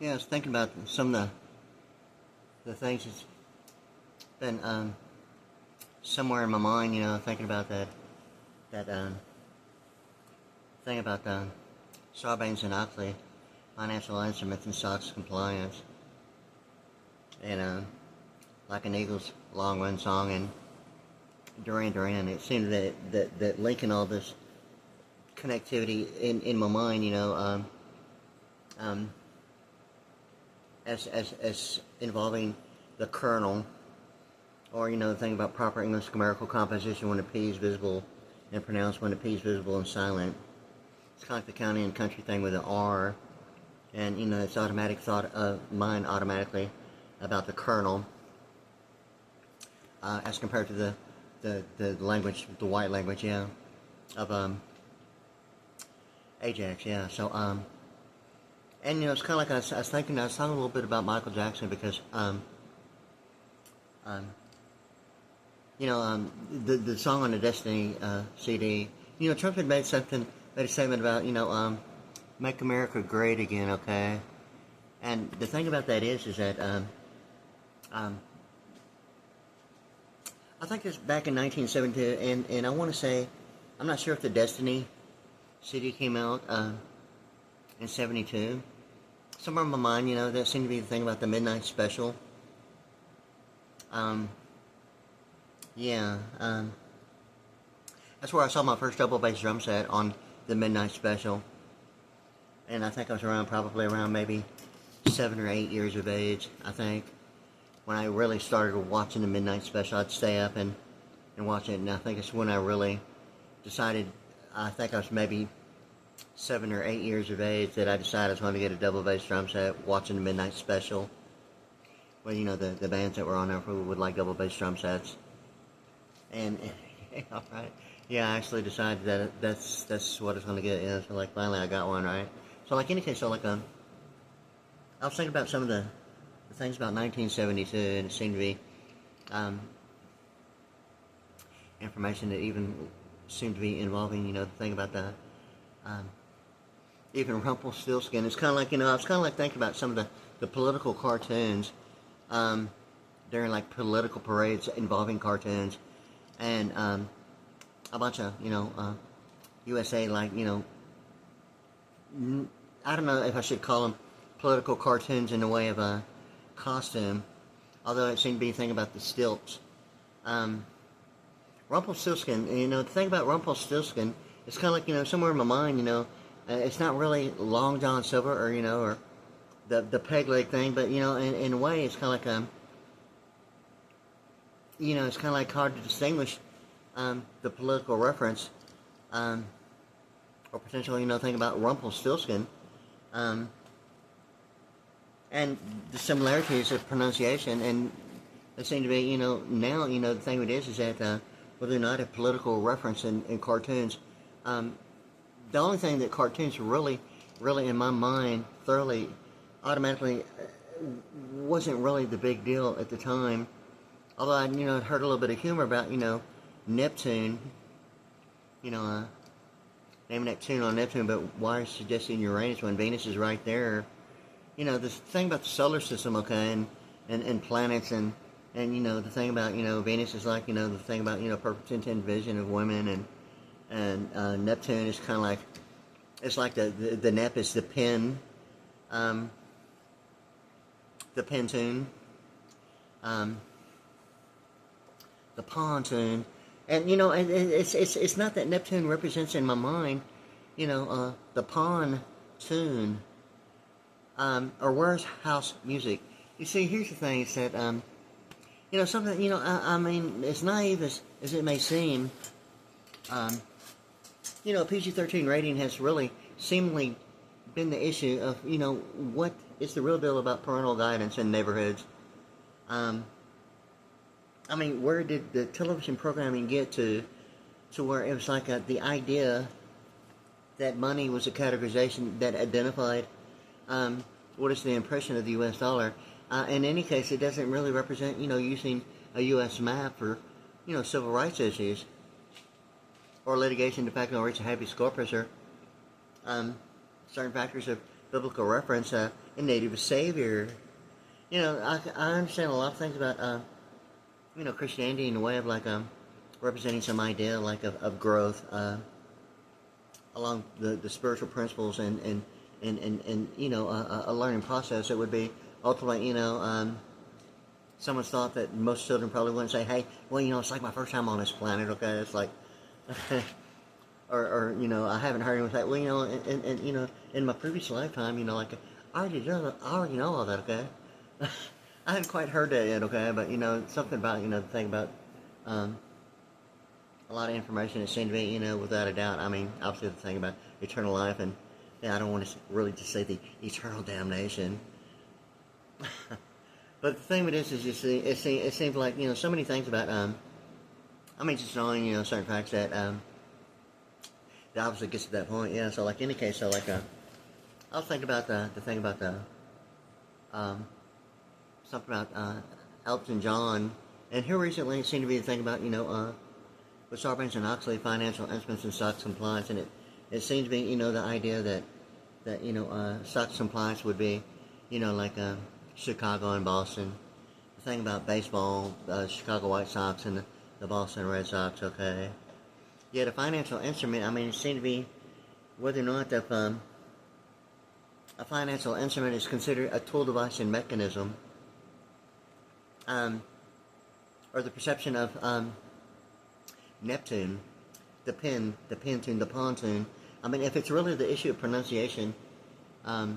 Yeah, I was thinking about some of the things that's been somewhere in my mind, thinking about that thing about Sarbanes-Oxley, financial instruments and SOX compliance, and like an Eagles long run song and Duran Duran. It seemed that linking all this connectivity in my mind, as involving the kernel, or the thing about proper English grammatical composition when the P is visible and pronounced when the P is visible and silent. It's kind of like the county and country thing with the R, and it's automatic thought of mine automatically about the kernel as compared to the language, the white language, of Ajax, So and it's kind of like I was talking a little bit about Michael Jackson because the song on the Destiny CD, Trump had made a statement about, make America great again, okay? And the thing about that is that, I think it's back in 1972, and I want to say, I'm not sure if the Destiny CD came out in 72. Somewhere in my mind, that seemed to be the thing about the Midnight Special. That's where I saw my first double bass drum set on the Midnight Special. And I think I was probably around maybe 7 or 8 years of age, I think. When I really started watching the Midnight Special, I'd stay up and watch it. And I think it's when I really decided, I think I was maybe 7 or 8 years of age, that I decided I was going to get a double bass drum set watching the Midnight Special. Well, the bands that were on there would like double bass drum sets. And, alright. Yeah, I actually decided that that's what I was going to get. So like finally I got one, right? So like in any case, I was thinking about some of the things about 1972, and it seemed to be information that even seemed to be involving, the thing about the even Rumpelstiltskin. It's kind of like, I was kind of like thinking about some of the political cartoons during like political parades involving cartoons, and a bunch of USA, like, I don't know if I should call them political cartoons in the way of a costume, although it seemed to be a thing about the stilts. Rumpelstiltskin, the thing about Rumpelstiltskin, it's kind of like, somewhere in my mind, it's not really Long John Silver or the peg leg thing, but, in a way, it's kind of like, it's kind of like hard to distinguish the political reference, or potentially, thing about Rumpelstiltskin, and the similarities of pronunciation, and they seem to be, now, the thing it is that whether or not a political reference in cartoons, the only thing that cartoons really, in my mind, thoroughly, automatically, wasn't really the big deal at the time, although I, I'd heard a little bit of humor about, Neptune, naming that tune on Neptune, but why are suggesting Uranus when Venus is right there? This thing about the solar system, okay, and planets, and the thing about, Venus is like, the thing about, perfect intent vision of women, and Neptune is kind of like, it's like the Nep is the pen, the pentune, the pontoon, and it's not that Neptune represents in my mind, the pontoon, or where's house music. You see, here's the thing, is that something, I mean, as naive as it may seem, a PG-13 rating has really seemingly been the issue of, what is the real deal about parental guidance in neighborhoods. I mean, where did the television programming get to where it was like the idea that money was a categorization that identified what is the impression of the U.S. dollar. In any case, it doesn't really represent, using a U.S. map for, civil rights issues, or litigation de facto reach a habeas corpus, or certain factors of biblical reference, in need of a savior. I understand a lot of things about Christianity in a way of like representing some idea like of growth along the spiritual principles and a learning process. It would be ultimately someone's thought that most children probably wouldn't say, hey, well, it's like my first time on this planet, okay? It's like, or I haven't heard anyone say, well, in my previous lifetime, like, I already know all that, okay? I haven't quite heard that yet, okay? But, something about, the thing about, a lot of information that seemed to be, without a doubt, I mean, obviously the thing about eternal life, and, I don't want to really just say the eternal damnation. But the thing with this is, it seems like, so many things about, just knowing, certain facts that, that obviously gets to that point, yeah, so like, in any case, so like, I was thinking about the thing about something about, Elton John, and here recently it seemed to be the thing about, with Sarbanes-Oxley, financial instruments and SOX compliance, and it seems to be, the idea that SOX compliance would be, like, Chicago and Boston. The thing about baseball, Chicago White Sox and the Boston Red Sox, okay. Yet a financial instrument, it seemed to be whether or not if, a financial instrument is considered a tool, device, and mechanism, or the perception of Neptune, the pentune, the pontoon. If it's really the issue of pronunciation, I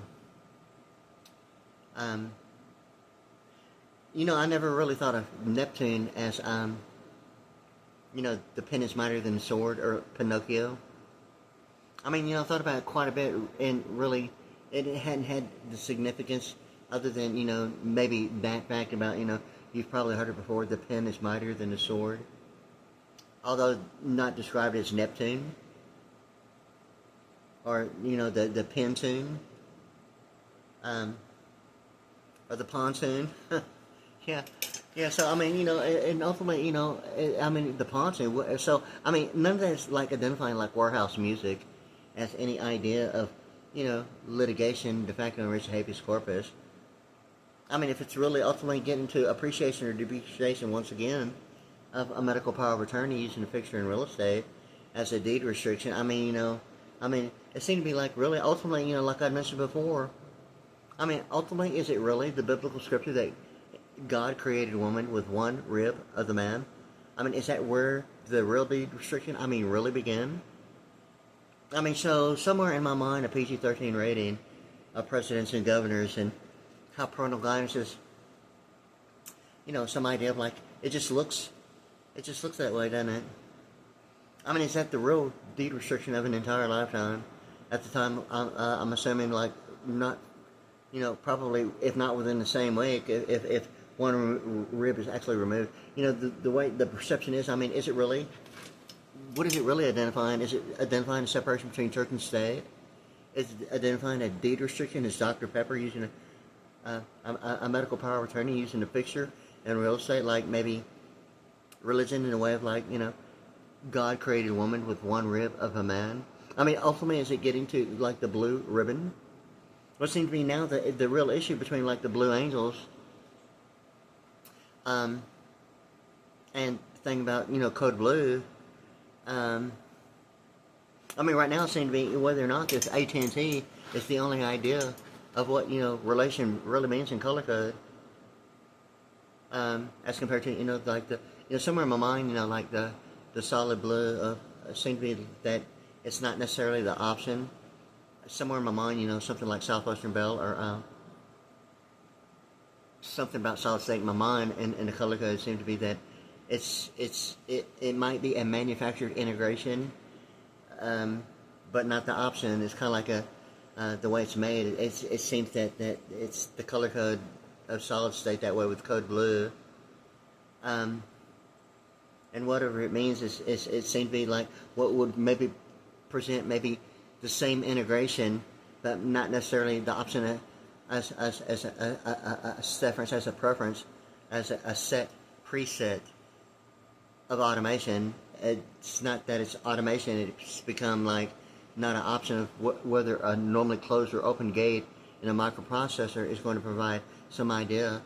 never really thought of Neptune as, the pen is mightier than the sword, or Pinocchio. I thought about it quite a bit, and really, it hadn't had the significance other than, maybe that fact about, you've probably heard it before, the pen is mightier than the sword. Although not described as Neptune, or, the pentune, or the pontoon. Yeah, so, and ultimately, the pontoon, so, none of that's, like, identifying, like, warehouse music as any idea of, litigation, de facto and res habeas corpus. If it's really ultimately getting to appreciation or depreciation, once again, of a medical power of attorney using a fixture in real estate as a deed restriction, it seemed to be, like, really, ultimately, like I mentioned before, ultimately, is it really the biblical scripture that God created woman with one rib of the man? Is that where the real deed restriction, really began? So somewhere in my mind, a PG-13 rating of presidents and governors and how parental guidance is, some idea of, like, it just looks that way, doesn't it? Is that the real deed restriction of an entire lifetime? At the time, I'm assuming, like, not, probably, if not within the same week, if one rib is actually removed. The way the perception is, is it really, what is it really identifying? Is it identifying a separation between church and state? Is it identifying a deed restriction? Is Dr. Pepper using a medical power of attorney using a fixture in real estate, like maybe religion in a way of, like, God created woman with one rib of a man? Ultimately, is it getting to, like, the blue ribbon? What seems to be now the real issue between, like, the Blue Angels, and the thing about, Code Blue, right now it seems to be whether or not this AT&T is the only idea of what, relation really means in color code, as compared to, like somewhere in my mind, like the solid blue, seems to be that it's not necessarily the option. Somewhere in my mind, something like Southwestern Bell, or something about solid state in my mind, and the color code seems to be that it might be a manufactured integration, but not the option. It's kind of like the way it's made. It seems that it's the color code of solid state that way with code blue, and whatever it means is it seems to be like what would maybe present maybe the same integration, but not necessarily the option as a preference, as a preference, as a set preset of automation. It's not that it's automation; it's become like, not an option of whether a normally closed or open gate in a microprocessor is going to provide some idea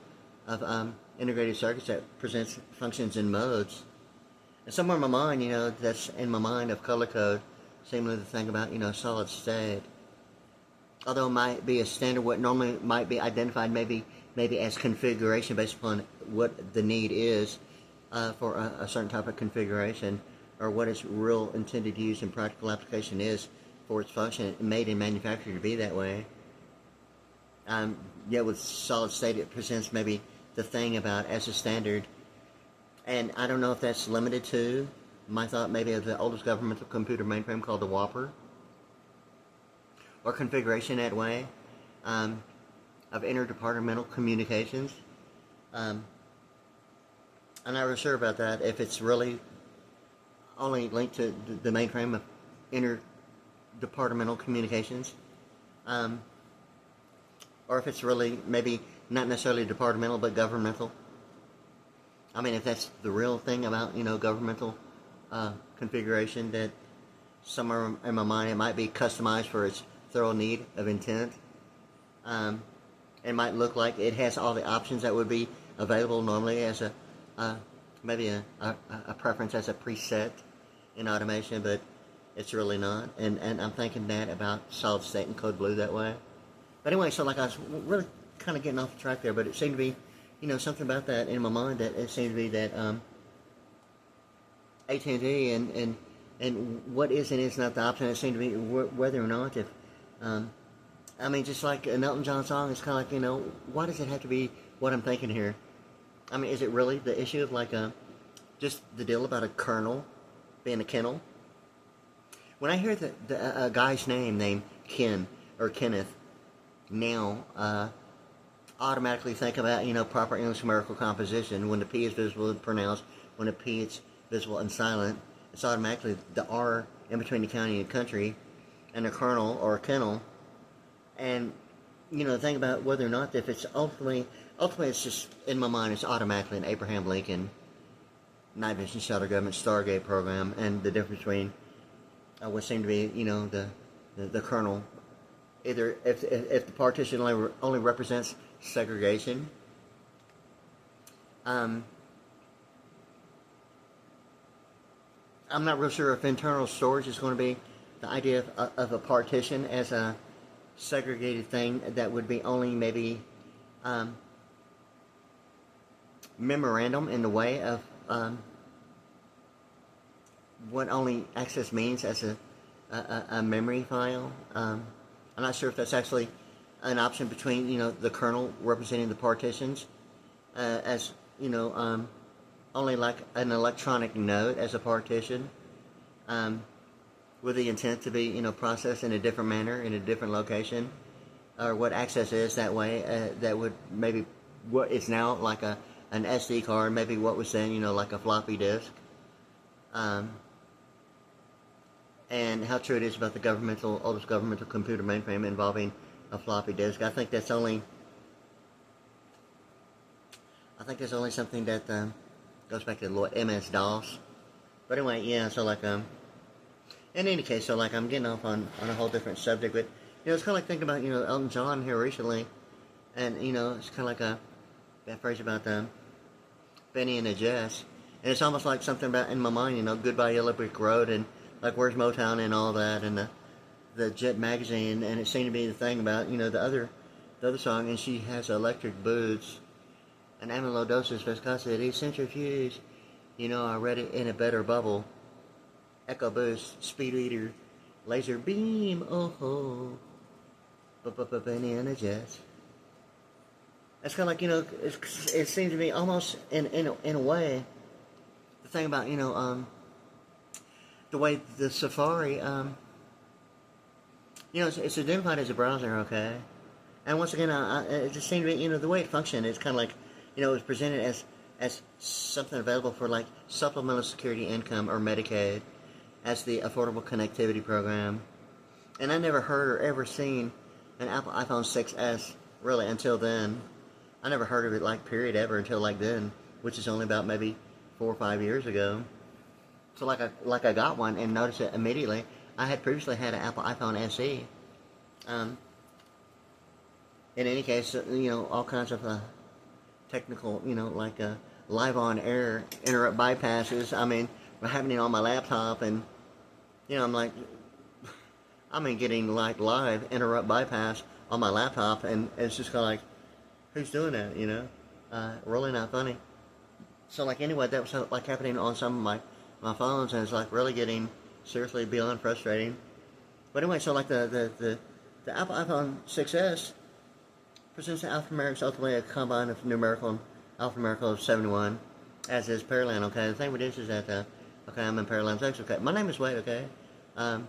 of integrated circuits that presents functions in modes. And somewhere in my mind, that's in my mind of color code, similar to the thing about, solid state. Although it might be a standard, what normally might be identified maybe as configuration based upon what the need is for a certain type of configuration, or what its real intended use and practical application is for its function, made and manufactured to be that way. Yet with solid state, it presents maybe the thing about as a standard. And I don't know if that's limited to my thought maybe of the oldest governmental computer mainframe called the Whopper, or configuration that way of interdepartmental communications. I'm not really sure about that, if it's really only linked to the mainframe of interdepartmental communications, or if it's really maybe not necessarily departmental but governmental. I mean, if that's the real thing about, governmental configuration, that somewhere in my mind it might be customized for its thorough need of intent. It might look like it has all the options that would be available normally as maybe a preference as a preset in automation, but it's really not. And I'm thinking that about solid state and code blue that way. But anyway, so like I was really kind of getting off the track there, but it seemed to be, something about that in my mind, that it seemed to be that AT&T and what is and is not the option. It seemed to be whether or not if, I mean, just like an Elton John song, it's kind of like, why does it have to be what I'm thinking here? I mean, is it really the issue of like just the deal about a kernel being a kennel? When I hear a guy's name named Ken or Kenneth, now automatically think about, proper English numerical composition. When the P is visible and pronounced, when the P is visible and silent, it's automatically the R in between the county and country, and a kernel or a kennel. And, think about whether or not if it's ultimately it's just, in my mind, it's automatically an Abraham Lincoln night vision shuttle government Stargate program, and the difference between what seemed to be, the kernel. Either if the partition only represents segregation, I'm not real sure if internal storage is going to be the idea of a partition as a segregated thing that would be only maybe memorandum in the way of what only access means as a memory file. I'm not sure if that's actually an option between, the kernel representing the partitions as, only like an electronic node as a partition, with the intent to be, processed in a different manner, in a different location, or what access is that way, that would maybe, what is now like an SD card, maybe what was then, like a floppy disk. And how true it is about the oldest governmental computer mainframe involving a floppy disk. I think that's only something that goes back to MS-DOS. But anyway, yeah, so like, in any case, so like I'm getting off on a whole different subject, but, it's kind of like thinking about, Elton John here recently, and, it's kind of like that phrase about Benny and the Jets, and it's almost like something about, in my mind, Goodbye Yellow Brick Road, and like Where's Motown and all that, and the Jet magazine, and it seemed to be the thing about, the other song, and she has electric boots, and amyloidosis, viscosity, centrifuge, I read it in a better bubble, echo boost, speed reader, laser beam, oh ho, Benny and the Jets. That's kind of like, it seems to be almost in a way, the thing about, the way the Safari, it's identified as a browser, okay? And once again, it just seemed to be, the way it functioned, it's kind of like, it was presented as something available for, like, supplemental security income or Medicaid as the Affordable Connectivity Program. And I never heard or ever seen an Apple iPhone 6S, really, until then. I never heard of it, like, period, ever, until, like, then, which is only about maybe 4 or 5 years ago. So like I got one and noticed it immediately. I had previously had an Apple iPhone SE. In any case, all kinds of technical, like live on air interrupt bypasses. I mean, were happening on my laptop, and I'm like, getting like live interrupt bypass on my laptop, and it's just kind of like, who's doing that? Really not funny. So like anyway, that was like happening on some of my phones, and it's like really getting seriously beyond frustrating. But anyway, so like the Apple iPhone 6s presents an alphanumeric ultimately a combine of numerical and alphanumerical of 71, as is Pearland. Okay, the thing with this is that okay, I'm in Pearland 6. Okay, my name is Wade. Okay, and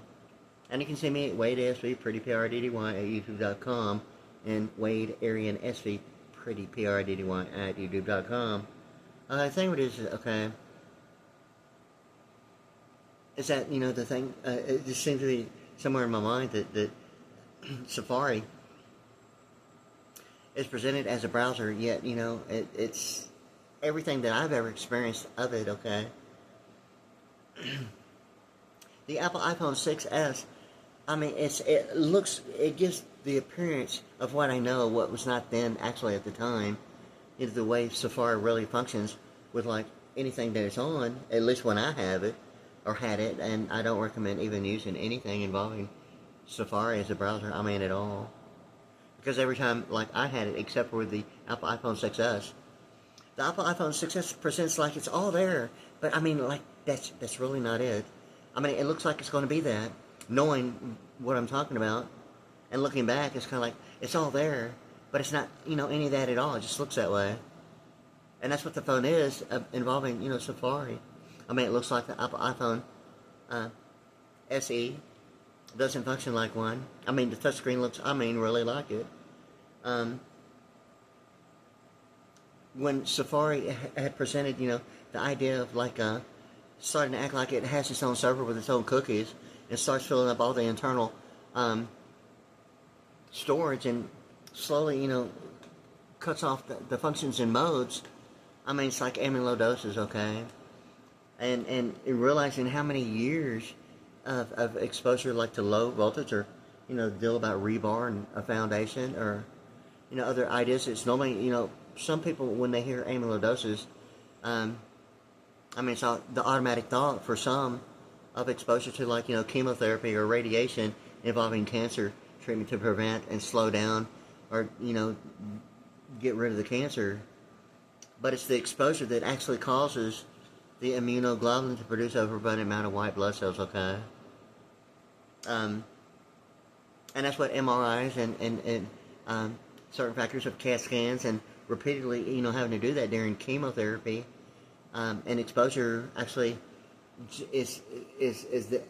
you can see me at WadeArianSVPriddy at YouTube.com and WadeArianSVPriddy at YouTube.com. The thing with this is okay. Is that the thing? It just seems to be somewhere in my mind that Safari is presented as a browser, yet it's everything that I've ever experienced of it. Okay, the Apple iPhone 6s. I mean, it gives the appearance of what I know, what was not then actually at the time. The way Safari really functions with like anything that it's on, at least when I have it or had it, and I don't recommend even using anything involving Safari as a browser. I mean, at all. Because every time, like, I had it, except for the Apple iPhone 6s, the Apple iPhone 6s presents like it's all there, but I mean, like, that's really not it. I mean, it looks like it's going to be that, knowing what I'm talking about, and looking back, it's kind of like, it's all there, but it's not, any of that at all. It just looks that way. And that's what the phone is, involving, Safari. I mean, it looks like the Apple iPhone SE. Doesn't function like one. I mean, the touchscreen looks, really like it. When Safari had presented, the idea of like starting to act like it has its own server with its own cookies, and starts filling up all the internal storage, and slowly, cuts off the functions and modes. I mean, it's like aiming low doses, okay? And realizing how many years of exposure, like to low voltage, or the deal about rebar and a foundation, or other ideas. It's normally some people, when they hear amyloidosis, it's the automatic thought for some of exposure to like chemotherapy or radiation involving cancer treatment to prevent and slow down or get rid of the cancer. But it's the exposure that actually causes the immunoglobulin to produce overabundant amount of white blood cells, okay? And that's what MRIs and certain factors of CAT scans and repeatedly, having to do that during chemotherapy, and exposure actually is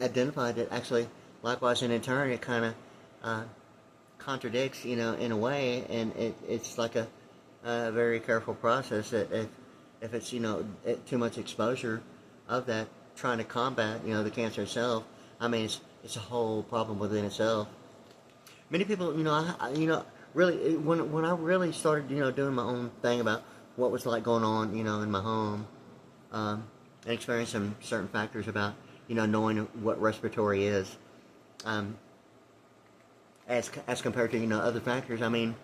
identified that actually, likewise, and in turn, it kind of contradicts, in a way, and it's like a very careful process that if it's too much exposure of that, trying to combat the cancer itself. I mean, it's a whole problem within itself. Many people, really, when I really started doing my own thing about what was like going on in my home, and experiencing certain factors about knowing what respiratory is, as compared to other factors. I mean,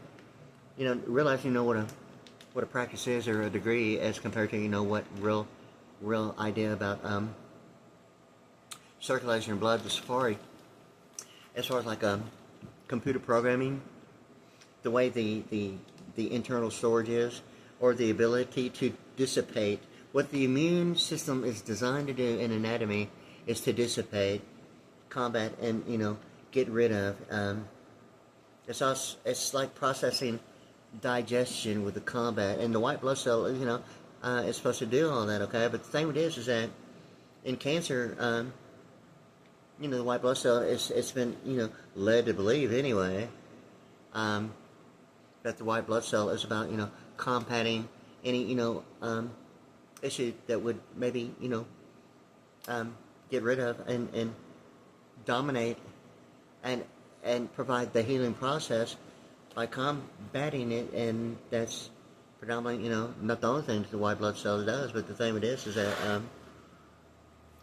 realizing what a practice is, or a degree, as compared to what real idea about circulation of blood. The Safari, as far as like computer programming, the way the internal storage is, or the ability to dissipate. What the immune system is designed to do in anatomy is to dissipate, combat, and get rid of. It's like processing digestion with the combat, and the white blood cell, is supposed to do all that, okay? But the thing with this is that in cancer, the white blood cell it's been led to believe anyway, that the white blood cell is about combating any issue that would maybe get rid of and dominate and provide the healing process by combating it. And that's predominantly not the only thing that the white blood cell does, but the thing with this is that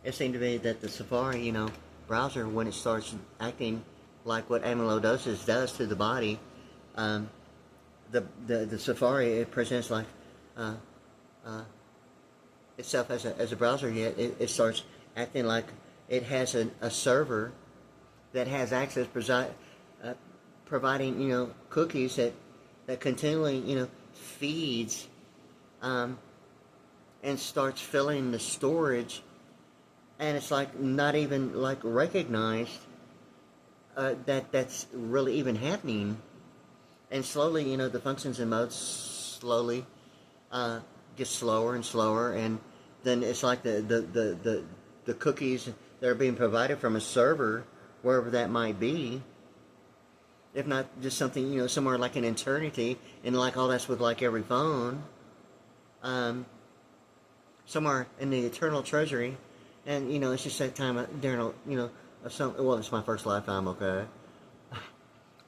it seemed to me that the Safari browser, when it starts acting like what amyloidosis does to the body, the Safari, it presents like itself as a browser, yet it starts acting like it has a server that has access, providing cookies that continually feeds and starts filling the storage, and it's like not even like recognized that's really even happening. And slowly, the functions and modes slowly get slower and slower, and then it's like the cookies that are being provided from a server, wherever that might be, if not just something, somewhere like an eternity, and like all that's with like every phone, somewhere in the eternal treasury, and it's just that time during it's my first lifetime, okay.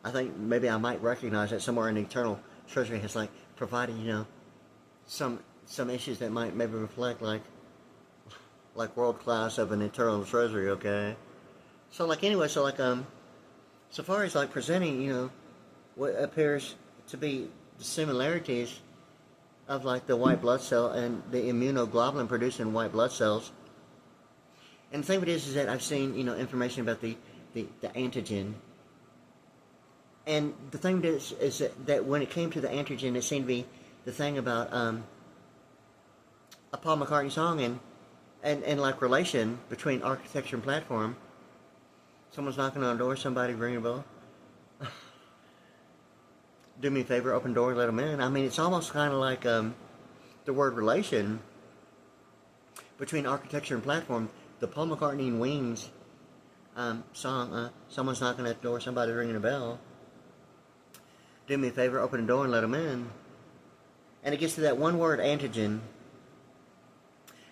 I think maybe I might recognize that somewhere in the eternal treasury has like provided, some issues that might maybe reflect like world class of an eternal treasury, okay. So like anyway, Safari's like presenting, what appears to be the similarities of like the white blood cell and the immunoglobulin producing white blood cells. And the thing of it is that I've seen, information about the antigen. And the thing is that when it came to the antigen, it seemed to be the thing about a Paul McCartney song and like relation between architecture and platform. Someone's knocking on the door, somebody ring a bell. Do me a favor, open the door, let them in. I mean, it's almost kind of like the word relation between architecture and platform. The Paul McCartney and Wings song, someone's knocking at the door, somebody's ringing a bell. Do me a favor, open the door and let them in. And it gets to that one word, antigen.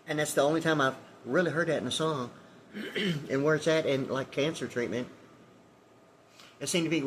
And that's the only time I've really heard that in a song. And where it's at in like cancer treatment, it seemed to be